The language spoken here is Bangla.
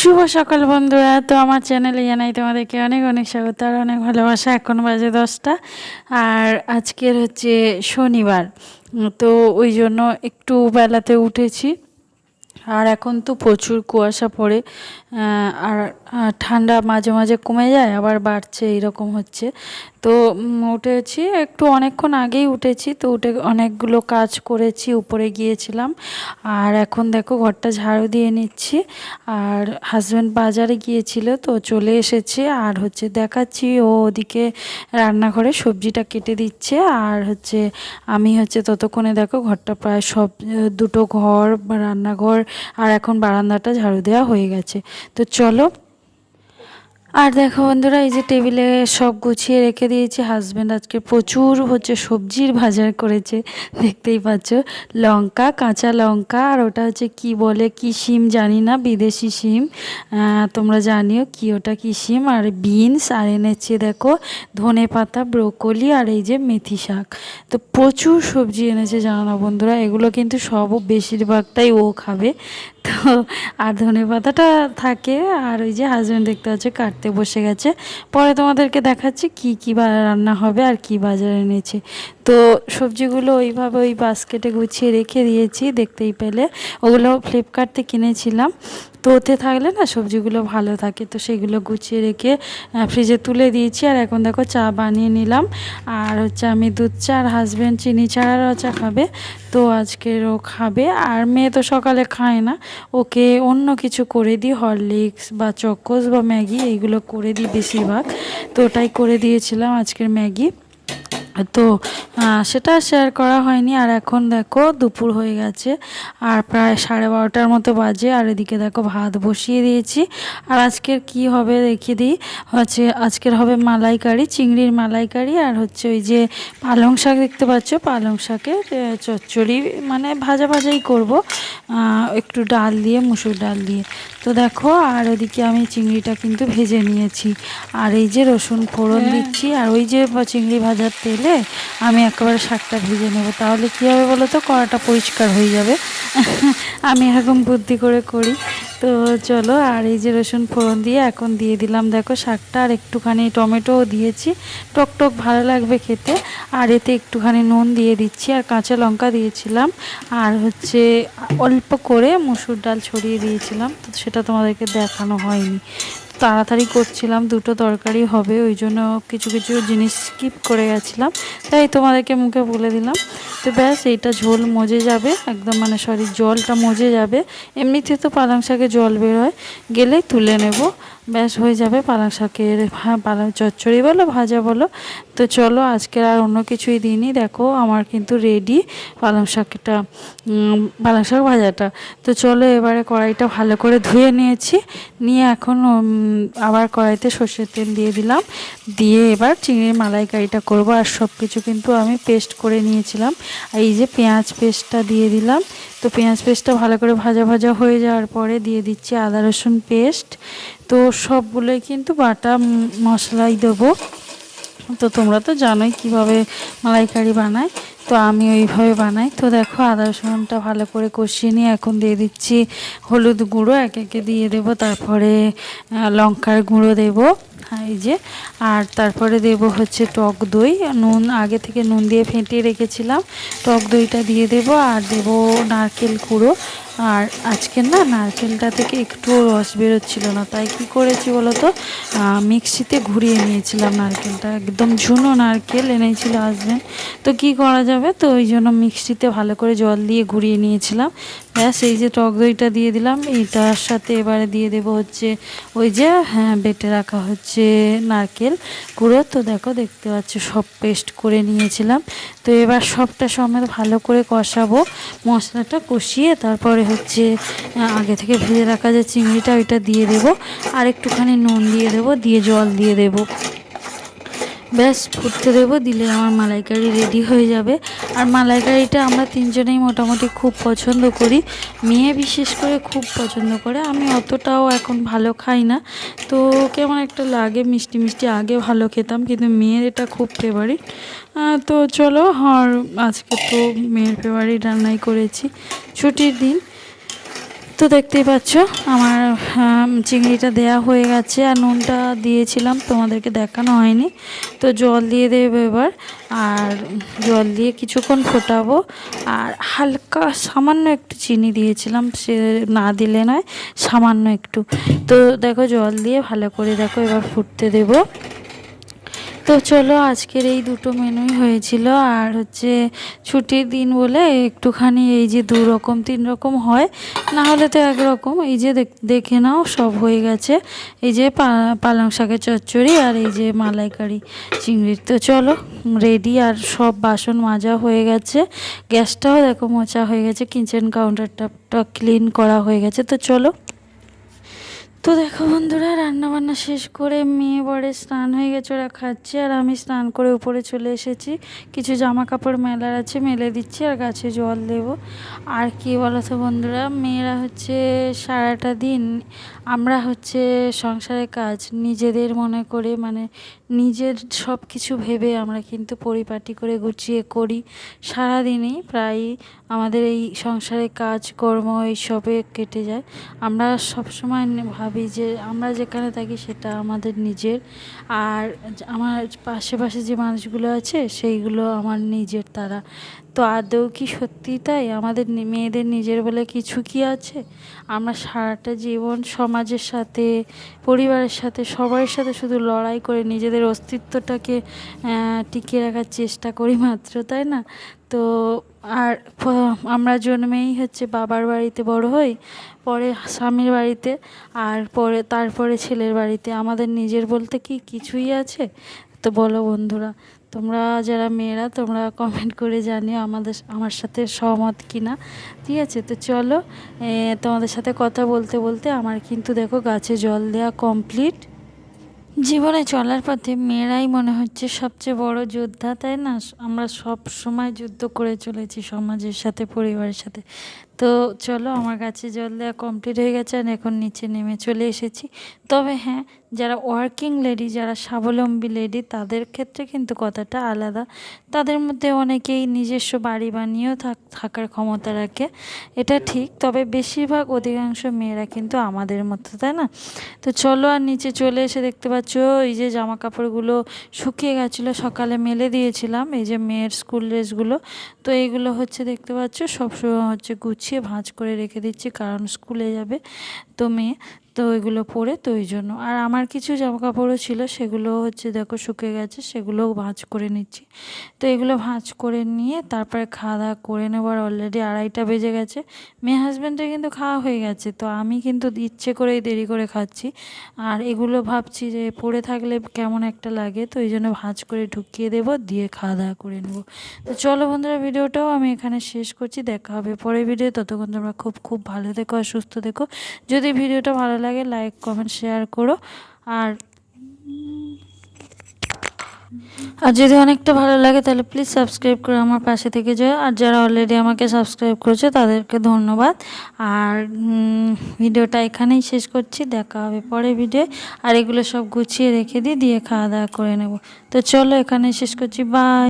শুভ সকাল বন্ধুরা, তো আমার চ্যানেলে জানাই তোমাদেরকে অনেক অনেক স্বাগত আর অনেক ভালোবাসা। এখন বাজে 10টা আর আজকের হচ্ছে শনিবার, তো ওই জন্য একটু বেলাতে উঠেছি। আর এখন তো প্রচুর কুয়াশা পড়ে, আর ঠান্ডা মাঝে মাঝে কমে যায় আবার বাড়ছে, এইরকম হচ্ছে। তো উঠেছি একটু অনেকক্ষণ আগেই উঠেছি, তো উঠে অনেকগুলো কাজ করেছি, উপরে গিয়েছিলাম। আর এখন দেখো ঘরটা ঝাড়ু দিয়ে নিচ্ছি। আর হাজব্যান্ড বাজারে গিয়েছিল, তো চলে এসেছে। আর হচ্ছে দেখাচ্ছি ও ওদিকে রান্নাঘরে সবজিটা কেটে দিচ্ছে। আর হচ্ছে আমি হচ্ছে ততক্ষণে দেখো ঘরটা প্রায় সব দুটো ঘর বা রান্নাঘর আর এখন বারান্দাটা ঝাড়ু দেওয়া হয়ে গেছে। তো চলো। আর দেখো বন্ধুরা, এই যে টেবিলে সব গুছিয়ে রেখে দিয়েছি। হাজব্যান্ড আজকে প্রচুর হচ্ছে সবজির বাজার করেছে, দেখতেই পাচ্ছ। লঙ্কা, কাঁচা লঙ্কা, আর ওটা হচ্ছে কি বলে, কি শিম জানি না, বিদেশি শিম, তোমরা জানিও কি ওটা কি শিম। আর বিনস, আর এনেছে দেখো ধনে পাতা, ব্রোকলি, আর এই যে মেথি শাক। তো প্রচুর সবজি এনেছে, জানো না বন্ধুরা। এগুলো কিন্তু সব বেশিরভাগটাই ও খাবে। তো আর ধনে পাতাটা থাকে। আর ওই যে হাজব্যান্ড দেখতে পাচ্ছে কাটতে বসে গেছে। পরে তোমাদেরকে দেখাচ্ছি কি কি রান্না হবে আর কি বাজারে এনেছে। তো সবজিগুলো ওইভাবে ওই বাস্কেটে গুছিয়ে রেখে দিয়েছি, দেখতেই পেলে। ওগুলো ফ্লিপকার্ট থেকে কিনেছিলাম। তো ওতে থাকলে না সবজিগুলো ভালো থাকে, তো সেগুলো গুছিয়ে রেখে ফ্রিজে তুলে দিয়েছি। আর এখন দেখো চা বানিয়ে নিলাম। আর হচ্ছে আমি দুধ চা, আর হাজব্যান্ড চিনি ছাড়াও চা খাবে। তো আজকের ও খাবে। আর মেয়ে তো সকালে খায় না, ওকে অন্য কিছু করে দিই, হরলিক্স বা চকোস বা ম্যাগি, এইগুলো করে দিই বেশিরভাগ। তো ওটাই করে দিয়েছিলাম আজকের ম্যাগি। তো সেটা শেয়ার করা হয়নি। আর এখন দেখো দুপুর হয়ে গেছে, আর প্রায় 12:30টার মতো বাজে। আর এদিকে দেখো ভাত বসিয়ে দিয়েছি। আর আজকের কি হবে দেখিয়ে দিই। হচ্ছে আজকের হবে মালাইকারি, চিংড়ির মালাইকারি। আর হচ্ছে ওই যে পালং শাক দেখতে পাচ্ছ, পালং শাকের চচ্চড়ি, মানে ভাজা ভাজাই করব, একটু ডাল দিয়ে, মুসুর ডাল দিয়ে। তো দেখো, আর ওদিকে আমি চিংড়িটা কিন্তু ভেজে নিয়েছি। আর এই যে রসুন ফোড়ন দিচ্ছি। আর ওই যে চিংড়ি ভাজার তেলে আমি একেবারে শাকটা ভেজে নেব, তাহলে কী হবে বলো তো, কড়াটা পরিষ্কার হয়ে যাবে। আমি এরকম বুদ্ধি করে করি। তো চলো। আর এই যে রসুন ফোড়ন দিয়ে এখন দিয়ে দিলাম দেখো শাকটা, আর একটুখানি টমেটোও দিয়েছি, টক টক ভালো লাগবে খেতে। আর এতে একটুখানি নুন দিয়ে দিচ্ছি, আর কাঁচা লঙ্কা দিয়েছিলাম। আর হচ্ছে অল্প করে মুসুর ডাল ছড়িয়ে দিয়েছিলাম, তো সেটা তোমাদেরকে দেখানো হয়নি। তাড়াতাড়ি করছিলাম, দুটো তরকারি হবে, ওই জন্য কিছু কিছু জিনিস স্কিপ করে গেছিলাম, তাই তোমাদেরকে মুখে বলে দিলাম। তো ব্যাস, এইটা ঝোল মজে যাবে একদম, মানে সরি, জলটা মজে যাবে। এমনিতে তো পালং শাকে জল বের হয়, গেলেই তুলে নেব, ব্যাস হয়ে যাবে পালং শাকের পালং চচ্চড়ি বলো, ভাজা বলো। তো চলো, আজকে আর অন্য কিছুই দিইনি। দেখো আমার কিন্তু রেডি পালং শাকটা, পালং শাক ভাজাটা। তো চলো, এবারে কড়াইটা ভালো করে ধুয়ে নিয়েছি, নিয়ে এখন আবার কড়াইতে সর্ষের তেল দিয়ে দিলাম, দিয়ে এবার চিংড়ির মালাইকারিটা করব। আর সব কিছু কিন্তু আমি পেস্ট করে নিয়েছিলাম। এই যে পেঁয়াজ পেস্টটা দিয়ে দিলাম। তো পেঁয়াজ পেস্টটা ভালো করে ভাজা ভাজা হয়ে যাওয়ার পরে দিয়ে দিচ্ছি আদা রসুন পেস্ট। তো সবগুলোই কিন্তু বাটা মশলাই দেবো। তো তোমরা তো জানোই কীভাবে মালাইকারি বানায়, তো আমি ওইভাবে বানাই। তো দেখো আদা রসুনটা ভালো করে কষিয়ে নিয়ে এখন দিয়ে দিচ্ছি হলুদ গুঁড়ো, একে একে দিয়ে দেবো। তারপরে লঙ্কার গুঁড়ো দেবো, এই যে। আর তারপরে দেব হচ্ছে টক দই, নুন আগে থেকে নুন দিয়ে ফেটিয়ে রেখেছিলাম, টক দইটা দিয়ে দেব। আর দেব নারকেল কুড়ো। আর আজকে না নারকেলটা থেকে একটু রস বেরোচ্ছিল না, তাই কি করেছি বলো তো, মিক্সিতে ঘুরিয়ে নিয়েছিলাম নারকেলটা, একদম ঝুনো নারকেল এনেছিল হাজব্যান্ড। তো কি করা যাবে, তো ওই জন্য মিক্সিতে ভালো করে জল দিয়ে ঘুরিয়ে নিয়েছিলাম। ব্যাস, এই যে টক দইটা দিয়ে দিলাম, এইটার সাথে এবারে দিয়ে দেবো হচ্ছে ওই যে বেটে রাখা হচ্ছে নারকেল গুঁড়ো। তো দেখো, দেখতে পাচ্ছ সব পেস্ট করে নিয়েছিলাম। তো এবার সবটা সমেত ভালো করে কষাবো, মশলাটা কষিয়ে তারপরে হচ্ছে আগে থেকে ভেজে রাখা যে চিংড়িটা, ওইটা দিয়ে দেবো, আর একটুখানি নুন দিয়ে দেবো, দিয়ে জল দিয়ে দেবো। ব্যাস ফুটতে দেবো, দিলে আমার মালাইকারি রেডি হয়ে যাবে। আর মালাইকারিটা আমরা তিনজনেই মোটামুটি খুব পছন্দ করি, মেয়ে বিশেষ করে খুব পছন্দ করে। আমি অতটাও এখন ভালো খাই না, তো কেমন একটা লাগে মিষ্টি মিষ্টি, আগে ভালো খেতাম কিন্তু মেয়ের এটা খুব ফেভারিট। তো চলো, আর আজকে তো মেয়ের ফেভারিট রান্নাই করেছি, ছুটির দিন। তো দেখতেই পাচ্ছ আমার চিংড়িটা দেয়া হয়ে গেছে, আর নুনটা দিয়েছিলাম তোমাদেরকে দেখানো হয়নি। তো জল দিয়ে দেবো এবার, আর জল দিয়ে কিছুক্ষণ ফোটাবো। আর হালকা সামান্য একটু চিনি দিয়েছিলাম, সে না দিলে নয়, সামান্য একটু। তো দেখো জল দিয়ে ভালো করে দেখো এবার ফুটতে দেবো। তো চলো, আজকের এই দুটো মেনুই হয়েছিল। আর হচ্ছে ছুটির দিন বলে একটুখানি এই যে 2 রকম 3 রকম হয়, না হলে তো একরকম। এই যে দেখে নাও সব হয়ে গেছে, এই যে পালং শাকের চচ্চড়ি আর এই যে মালাইকারি চিংড়ির। তো চলো রেডি, আর সব বাসন মাজা হয়ে গেছে, গ্যাসটাও দেখো মোছা হয়ে গেছে, কিচেন কাউন্টারটা ক্লিন করা হয়ে গেছে। তো চলো, তো দেখো বন্ধুরা, রান্নাবান্না শেষ করে মেয়ে বরে স্নান হয়ে গেছে, ওরা খাচ্ছে, আর আমি স্নান করে উপরে চলে এসেছি। কিছু জামা কাপড় মেলার আছে, মেলে দিচ্ছি, আর গাছে জল দেব। আর কি বলো তো বন্ধুরা, মেয়েরা হচ্ছে সারাটা দিন, আমরা হচ্ছে সংসারের কাজ নিজেদের মনে করে, মানে নিজের সব কিছু ভেবে আমরা কিন্তু পরিপাটি করে গুছিয়ে করি সারাদিনই। প্রায় আমাদের এই সংসারের কাজকর্ম এইসবে কেটে যায়। আমরা সবসময় ভাবি যে আমরা যেখানে থাকি সেটা আমাদের নিজের, আর আমার পাশে যে মানুষগুলো আছে সেইগুলো আমার নিজের তারা। তো আদৌ কি সত্যি তাই? আমাদের মেয়েদের নিজের বলে কিছু কি আছে? আমরা সারাটা জীবন সমাজের সাথে, পরিবারের সাথে, সবার সাথে শুধু লড়াই করে নিজেদের অস্তিত্বটাকে টিকিয়ে রাখার চেষ্টা করি মাত্র, তাই না? তো আর আমরা জন্মেই হচ্ছে বাবার বাড়িতে বড় হই, পরে স্বামীর বাড়িতে, আর তারপরে ছেলের বাড়িতে। আমাদের নিজের বলতে কি কিছুই আছে? তো বলো বন্ধুরা, তোমরা যারা মেয়েরা তোমরা কমেন্ট করে জানিও আমার সাথে সহমত কিনা। ঠিক আছে, তো চলো, তোমাদের সাথে কথা বলতে বলতে আমার কিন্তু দেখো গাছে জল দেওয়া কমপ্লিট। জীবনে চলার পথে মেয়েরাই মনে হচ্ছে সবচেয়ে বড় যোদ্ধা, তাই না? আমরা সব সময় যুদ্ধ করে চলেছি সমাজের সাথে, পরিবারের সাথে। তো চলো, আমার গাছে জল দেওয়া কমপ্লিট হয়ে গেছে, আর এখন নিচে নেমে চলে এসেছি। তবে হ্যাঁ, যারা ওয়ার্কিং লেডি, যারা স্বাবলম্বী লেডি, তাদের ক্ষেত্রে কিন্তু কথাটা আলাদা। তাদের মধ্যে অনেকেই নিজস্ব বাড়ি বানিয়েও থাকার ক্ষমতা রাখে, এটা ঠিক। তবে বেশিরভাগ অধিকাংশ মেয়েরা কিন্তু আমাদের মতো, তাই না? তো চলো, আর নিচে চলে এসে দেখতে পাচ্ছ এই যে জামা কাপড়গুলো শুকিয়ে গেছিলো, সকালে মেলে দিয়েছিলাম, এই যে মেয়ের স্কুল ড্রেসগুলো। তো এইগুলো হচ্ছে দেখতে পাচ্ছ সবসময় হচ্ছে গুছিয়ে ভাঁজ করে রেখে দিচ্ছি, কারণ স্কুলে যাবে তো মেয়ে, তো এগুলো পরে, তো ওই জন্য। আর আমার কিছু জামা কাপড়ও ছিল, সেগুলো হচ্ছে দেখো শুকিয়ে গেছে, সেগুলোও ভাঁজ করে নিচ্ছি। তো এগুলো ভাঁজ করে নিয়ে তারপরে খাওয়া দাওয়া করে নেবার, অলরেডি 2:30 বেজে গেছে। মেয়ে হাজব্যান্ডের কিন্তু খাওয়া হয়ে গেছে, তো আমি কিন্তু ইচ্ছে করেই দেরি করে খাচ্ছি। আর এগুলো ভাবছি যে পড়ে থাকলে কেমন একটা লাগে, তো এই জন্য ভাঁজ করে ঢুকিয়ে দেবো, দিয়ে খাওয়া দাওয়া করে নেবো। তো চলো বন্ধুরা, ভিডিওটাও আমি এখানে শেষ করছি, দেখা হবে পরের ভিডিও। ততক্ষণ তোমরা খুব খুব ভালো থেকো আর সুস্থ থেকো। যদি ভিডিওটা ভালো লাগে লাইক কমেন্ট শেয়ার করো, আর আর যদি অনেকটা ভালো লাগে তাহলে প্লিজ সাবস্ক্রাইব করে আমার পাশে থেকে যাও। আর যারা অলরেডি আমাকে সাবস্ক্রাইব করেছে তাদেরকে ধন্যবাদ। আর ভিডিওটা এখানেই শেষ করছি, দেখা হবে পরে ভিডিও। আর এগুলো সব গুছিয়ে রেখে দিয়ে খাওয়া দাওয়া করে নেব। তো চলো, এখানেই শেষ করছি, বাই।